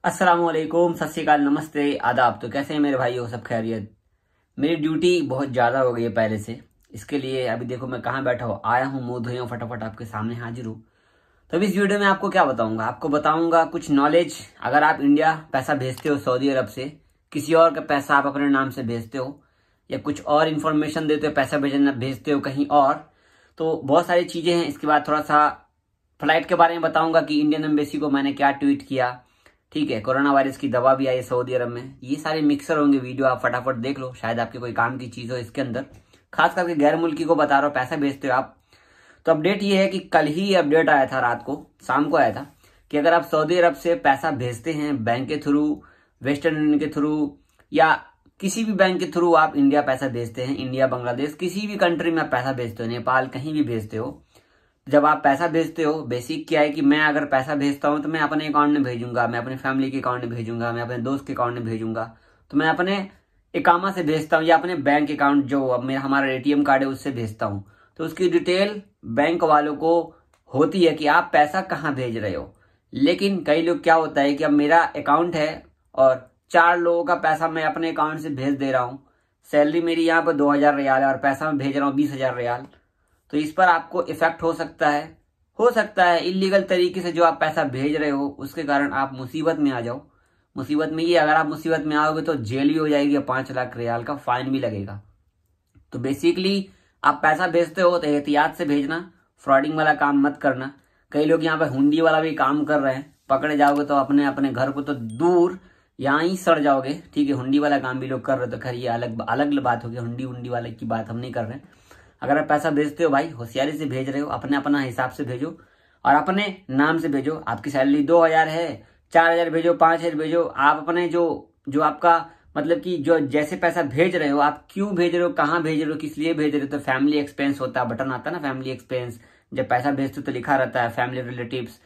अस्सलामुअलैकुम, सत श्री अकाल, नमस्ते, आदाब। तो कैसे हैं मेरे भाई हो? सब खैरियत। मेरी ड्यूटी बहुत ज़्यादा हो गई है पहले से। इसके लिए अभी देखो मैं कहाँ बैठा हूँ, आया हूँ, मुंह धोया हूँ, फटाफट आपके सामने हाजिर हूँ। तो अभी इस वीडियो में आपको क्या बताऊंगा? आपको बताऊंगा कुछ नॉलेज। अगर आप इंडिया पैसा भेजते हो सऊदी अरब से, किसी और का पैसा आप अपने नाम से भेजते हो, या कुछ और इन्फॉर्मेशन देते हो, पैसा भेजते हो कहीं और, तो बहुत सारी चीज़ें हैं। इसके बाद थोड़ा सा फ्लाइट के बारे में बताऊंगा कि इंडियन एम्बेसी को मैंने क्या ट्वीट किया। ठीक है, कोरोना वायरस की दवा भी आई है सऊदी अरब में। ये सारे मिक्सर होंगे वीडियो, आप फटाफट देख लो, शायद आपके कोई काम की चीज हो इसके अंदर। खास करके गैर मुल्की को बता रहा हूँ, पैसा भेजते हो आप। तो अपडेट ये है कि कल ही अपडेट आया था, रात को, शाम को आया था, कि अगर आप सऊदी अरब से पैसा भेजते हैं बैंक के थ्रू, वेस्टर्न यूनियन के थ्रू, या किसी भी बैंक के थ्रू आप इंडिया पैसा भेजते हैं, इंडिया, बांग्लादेश, किसी भी कंट्री में आप पैसा भेजते हो, नेपाल, कहीं भी भेजते हो, जब आप पैसा भेजते हो, बेसिक क्या है कि मैं अगर पैसा भेजता हूं तो मैं अपने अकाउंट में भेजूंगा, मैं अपनी फैमिली के अकाउंट में भेजूंगा, मैं अपने दोस्त के अकाउंट में भेजूंगा। तो मैं अपने इकामा से भेजता हूं, या अपने बैंक अकाउंट जो अब मेरा हमारा एटीएम कार्ड है उससे भेजता हूं। तो उसकी डिटेल बैंक वालों को होती है कि आप पैसा कहाँ भेज रहे हो। लेकिन कई लोग, क्या होता है कि अब मेरा अकाउंट है और 4 लोगों का पैसा मैं अपने अकाउंट से भेज दे रहा हूँ। सैलरी मेरी यहाँ पर 2000 रियाल है और पैसा मैं भेज रहा हूँ 20,000 रियाल। तो इस पर आपको इफेक्ट हो सकता है इलीगल तरीके से जो आप पैसा भेज रहे हो उसके कारण आप मुसीबत में आ जाओ। मुसीबत में ये, अगर आप मुसीबत में आओगे तो जेल भी हो जाएगी और 5 लाख रियाल का फाइन भी लगेगा। तो बेसिकली आप पैसा भेजते हो तो एहतियात से भेजना, फ्रॉडिंग वाला काम मत करना। कई लोग यहाँ पे हुंडी वाला भी काम कर रहे हैं, पकड़े जाओगे तो अपने अपने घर को तो दूर यहाँ ही सड़ जाओगे। ठीक है, हुंडी वाला काम भी लोग कर रहे हो, तो खैर ये अलग अलग बात होगी, हुंडी वाले की बात हम नहीं कर रहे हैं। अगर आप पैसा भेजते हो भाई, होशियारी से भेज रहे हो, अपने अपना हिसाब से भेजो और अपने नाम से भेजो। आपकी सैलरी 2000 है, 4000 भेजो, 5000 भेजो। आप अपने जो जो आपका मतलब कि जो जैसे पैसा भेज रहे हो, आप क्यों भेज रहे हो, कहाँ भेज रहे हो, किस लिए भेज रहे हो। तो फैमिली एक्सपेंस होता है, बटन आता है ना फैमिली एक्सपेंस, जब पैसा भेजते हो तो लिखा रहता है फैमिली रिलेटिव्स।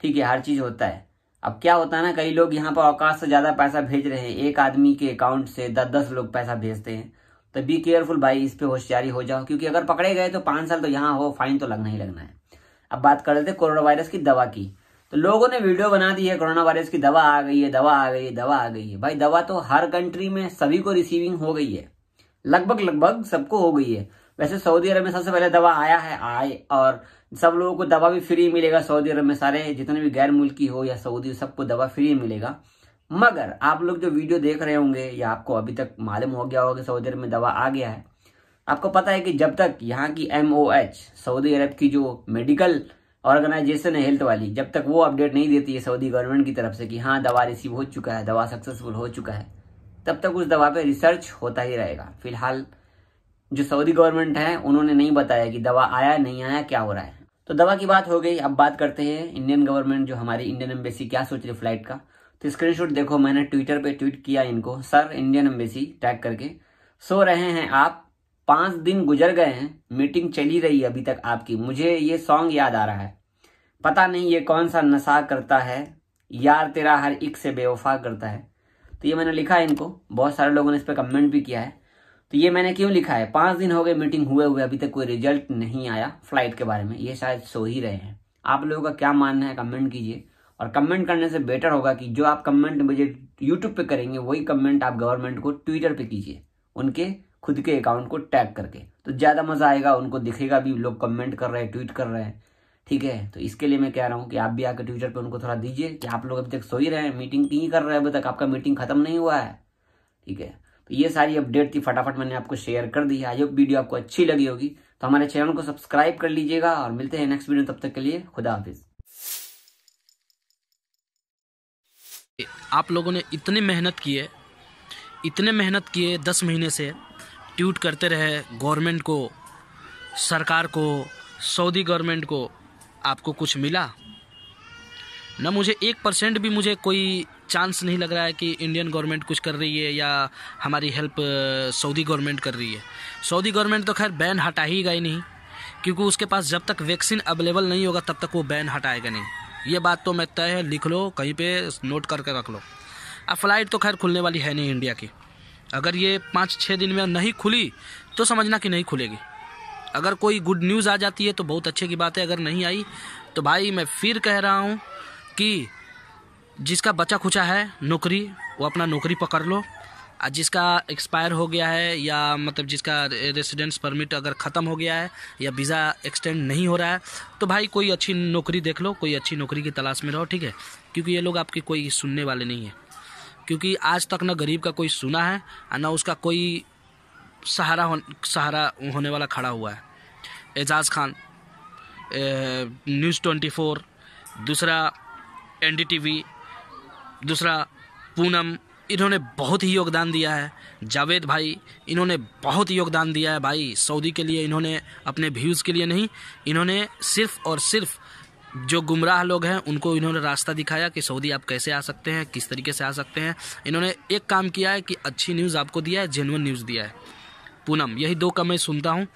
ठीक है, हर चीज होता है। अब क्या होता है ना, कई लोग यहाँ पर औकात से ज्यादा पैसा भेज रहे हैं, एक आदमी के अकाउंट से 10-10 लोग पैसा भेजते हैं। तो बी केयरफुल भाई, इस पे होशियारी हो जाओ, क्योंकि अगर पकड़े गए तो 5 साल तो यहाँ हो, फाइन तो लगना ही लगना है। अब बात कर लेते कोरोना वायरस की दवा की। तो लोगों ने वीडियो बना दी है, कोरोना वायरस की दवा आ गई है, दवा आ गई है, दवा आ गई है। भाई दवा तो हर कंट्री में सभी को रिसीविंग हो गई है, लगभग लगभग सबको हो गई है। वैसे सऊदी अरब में सबसे पहले दवा आया है, और सब लोगों को दवा भी फ्री मिलेगा सऊदी अरब में। सारे जितने भी गैर मुल्की हो या सऊदी, सबको दवा फ्री मिलेगा। मगर आप लोग जो वीडियो देख रहे होंगे, या आपको अभी तक मालूम हो गया होगा कि सऊदी अरब में दवा आ गया है, आपको पता है कि जब तक यहाँ की MOH, सऊदी अरब की जो मेडिकल ऑर्गेनाइजेशन है हेल्थ वाली, जब तक वो अपडेट नहीं देती है सऊदी गवर्नमेंट की तरफ से कि हाँ दवा रिसीव हो चुका है, दवा सक्सेसफुल हो चुका है, तब तक उस दवा पे रिसर्च होता ही रहेगा। फिलहाल जो सऊदी गवर्नमेंट है उन्होंने नहीं बताया कि दवा आया नहीं आया, क्या हो रहा है। तो दवा की बात हो गई, अब बात करते हैं इंडियन गवर्नमेंट, जो हमारी इंडियन एम्बेसी क्या सोच रही फ्लाइट का। तो स्क्रीनशॉट देखो, मैंने ट्विटर पे ट्वीट किया इनको, सर इंडियन एम्बेसी टैग करके, सो रहे हैं आप, 5 दिन गुजर गए हैं, मीटिंग चली रही है अभी तक आपकी। मुझे ये सॉन्ग याद आ रहा है, पता नहीं ये कौन सा नशा करता है, यार तेरा हर एक से बेवफा करता है। तो ये मैंने लिखा है इनको, बहुत सारे लोगों ने इस पर कमेंट भी किया है। तो ये मैंने क्यों लिखा है, 5 दिन हो गए मीटिंग हुए अभी तक कोई रिजल्ट नहीं आया फ्लाइट के बारे में, ये शायद सो ही रहे हैं। आप लोगों का क्या मानना है कमेंट कीजिए। और कमेंट करने से बेटर होगा कि जो आप कमेंट मुझे यूट्यूब पे करेंगे, वही कमेंट आप गवर्नमेंट को ट्विटर पे कीजिए, उनके खुद के अकाउंट को टैग करके। तो ज्यादा मजा आएगा, उनको दिखेगा भी लोग कमेंट कर रहे हैं, ट्वीट कर रहे हैं। ठीक है, तो इसके लिए मैं कह रहा हूँ कि आप भी आकर ट्विटर पे उनको थोड़ा दीजिए कि आप लोग अभी तक सो ही रहे हैं, मीटिंग नहीं कर रहे हैं, अभी तक आपका मीटिंग खत्म नहीं हुआ है। ठीक है, तो ये सारी अपडेट थी, फटाफट मैंने आपको शेयर कर दी। आई होप वीडियो आपको अच्छी लगी होगी। तो हमारे चैनल को सब्सक्राइब कर लीजिएगा और मिलते हैं नेक्स्ट वीडियो, तब तक के लिए खुदा हाफिज। आप लोगों ने इतने मेहनत किए 10 महीने से, ट्वीट करते रहे गवर्नमेंट को, सरकार को, सऊदी गवर्नमेंट को, आपको कुछ मिला ना? मुझे 1% भी मुझे कोई चांस नहीं लग रहा है कि इंडियन गवर्नमेंट कुछ कर रही है या हमारी हेल्प सऊदी गवर्नमेंट कर रही है। सऊदी गवर्नमेंट तो खैर बैन हटा ही गई नहीं, क्योंकि उसके पास जब तक वैक्सीन अवेलेबल नहीं होगा तब तक वो बैन हटाएगा नहीं। ये बात तो मैं तय है, लिख लो कहीं पे, नोट करके रख लो। अब फ्लाइट तो खैर खुलने वाली है नहीं इंडिया की। अगर ये 5-6 दिन में नहीं खुली तो समझना कि नहीं खुलेगी। अगर कोई गुड न्यूज़ आ जाती है तो बहुत अच्छे की बात है, अगर नहीं आई तो भाई मैं फिर कह रहा हूँ कि जिसका बचा खुचा है नौकरी, वो अपना नौकरी पकड़ लो। और जिसका एक्सपायर हो गया है या मतलब जिसका रेसिडेंस परमिट अगर ख़त्म हो गया है या वीज़ा एक्सटेंड नहीं हो रहा है, तो भाई कोई अच्छी नौकरी देख लो, कोई अच्छी नौकरी की तलाश में रहो, ठीक है। क्योंकि ये लोग आपकी कोई सुनने वाले नहीं है। क्योंकि आज तक ना गरीब का कोई सुना है और ना उसका कोई सहारा होने वाला खड़ा हुआ है। एजाज खान, न्यूज़ 24, दूसरा NDTV, दूसरा पूनम, इन्होंने बहुत ही योगदान दिया है। जावेद भाई, इन्होंने बहुत ही योगदान दिया है भाई सऊदी के लिए। इन्होंने अपने व्यूज़ के लिए नहीं, इन्होंने सिर्फ़ और सिर्फ जो गुमराह लोग हैं उनको इन्होंने रास्ता दिखाया कि सऊदी आप कैसे आ सकते हैं, किस तरीके से आ सकते हैं। इन्होंने एक काम किया है कि अच्छी न्यूज़ आपको दिया है, जेन्युइन न्यूज़ दिया है। पूनम, यही दो का मैं सुनता हूँ।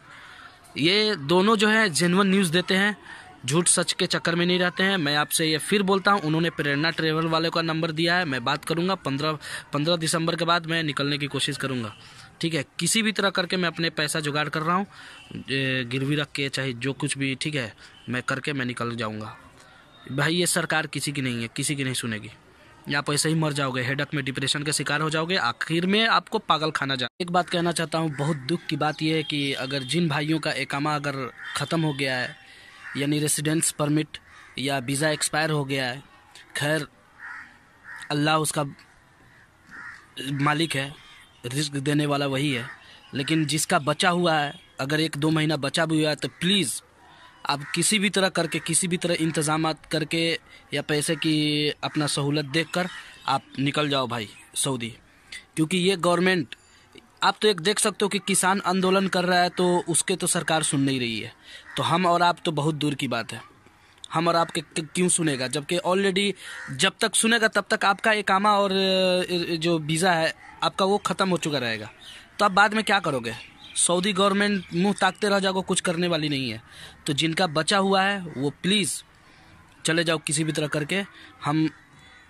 ये दोनों जो है जेन्युइन न्यूज़ देते हैं, झूठ सच के चक्कर में नहीं रहते हैं। मैं आपसे ये फिर बोलता हूँ, उन्होंने प्रेरणा ट्रेवल वाले का नंबर दिया है, मैं बात करूँगा। 15 दिसंबर के बाद मैं निकलने की कोशिश करूँगा, ठीक है। किसी भी तरह करके मैं अपने पैसा जुगाड़ कर रहा हूँ, गिरवी रख के चाहे जो कुछ भी, ठीक है, मैं करके मैं निकल जाऊँगा भाई। ये सरकार किसी की नहीं है, किसी की नहीं सुनेगी। आप ऐसे ही मर जाओगे, हेडक में डिप्रेशन के शिकार हो जाओगे, आखिर में आपको पागल खाना जा। एक बात कहना चाहता हूँ, बहुत दुख की बात यह है कि अगर जिन भाइयों का एकामा अगर ख़त्म हो गया है, यानी रेसिडेंस परमिट या वीज़ा एक्सपायर हो गया है, खैर अल्लाह उसका मालिक है, रिस्क देने वाला वही है। लेकिन जिसका बचा हुआ है, अगर 1-2 महीना बचा भी हुआ है, तो प्लीज़ आप किसी भी तरह करके, किसी भी तरह इंतज़ामात करके या पैसे की अपना सहूलत देखकर आप निकल जाओ भाई सऊदी। क्योंकि ये गवर्नमेंट, आप तो एक देख सकते हो कि किसान आंदोलन कर रहा है तो उसके तो सरकार सुन नहीं रही है। तो हम और आप तो बहुत दूर की बात है, हम और आपके क्यों सुनेगा, जबकि ऑलरेडी जब तक सुनेगा तब तक आपका एकामा और जो वीज़ा है आपका वो ख़त्म हो चुका रहेगा। तो आप बाद में क्या करोगे? सऊदी गवर्नमेंट मुंह ताकते रह जाओगे, कुछ करने वाली नहीं है। तो जिनका बचा हुआ है वो प्लीज़ चले जाओ किसी भी तरह करके। हम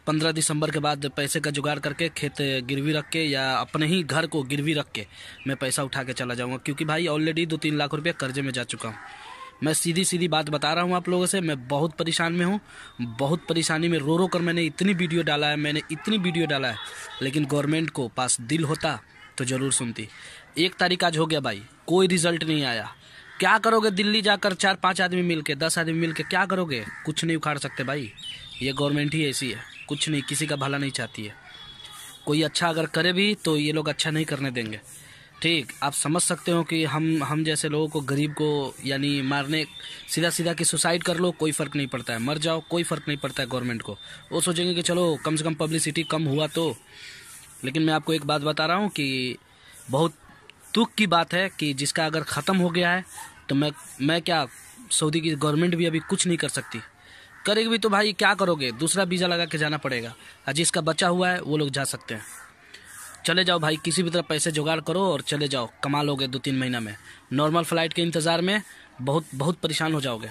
15 दिसंबर के बाद पैसे का जुगाड़ करके खेत गिरवी रख के या अपने ही घर को गिरवी रख के मैं पैसा उठा के चला जाऊंगा। क्योंकि भाई ऑलरेडी 2-3 लाख रुपये कर्जे में जा चुका हूँ। मैं सीधी सीधी बात बता रहा हूँ आप लोगों से, मैं बहुत परेशान में हूँ, बहुत परेशानी में रो रो कर मैंने इतनी वीडियो डाला है, लेकिन गवर्नमेंट को पास दिल होता तो ज़रूर सुनती। 1 तारीख आज हो गया भाई, कोई रिजल्ट नहीं आया। क्या करोगे दिल्ली जाकर 4-5 आदमी मिल के, 10 आदमी मिल के क्या करोगे? कुछ नहीं उखाड़ सकते भाई, ये गवर्नमेंट ही ऐसी है, कुछ नहीं, किसी का भला नहीं चाहती है। कोई अच्छा अगर करे भी तो ये लोग अच्छा नहीं करने देंगे, ठीक। आप समझ सकते हो कि हम जैसे लोगों को, गरीब को यानी मारने, सीधा कि सुसाइड कर लो, कोई फ़र्क नहीं पड़ता है, मर जाओ कोई फ़र्क नहीं पड़ता है गवर्नमेंट को। वो सोचेंगे कि चलो कम से कम पब्लिसिटी कम हुआ तो। लेकिन मैं आपको एक बात बता रहा हूँ कि बहुत दुख की बात है कि जिसका अगर ख़त्म हो गया है तो मैं क्या, सऊदी की गवर्नमेंट भी अभी कुछ नहीं कर सकती। करेगी भी तो भाई क्या करोगे? दूसरा वीज़ा लगा के जाना पड़ेगा। और जिसका बचा हुआ है वो लोग जा सकते हैं। चले जाओ भाई, किसी भी तरह पैसे जुगाड़ करो और चले जाओ, कमा लोगे 2-3 महीना में। नॉर्मल फ़्लाइट के इंतज़ार में बहुत परेशान हो जाओगे।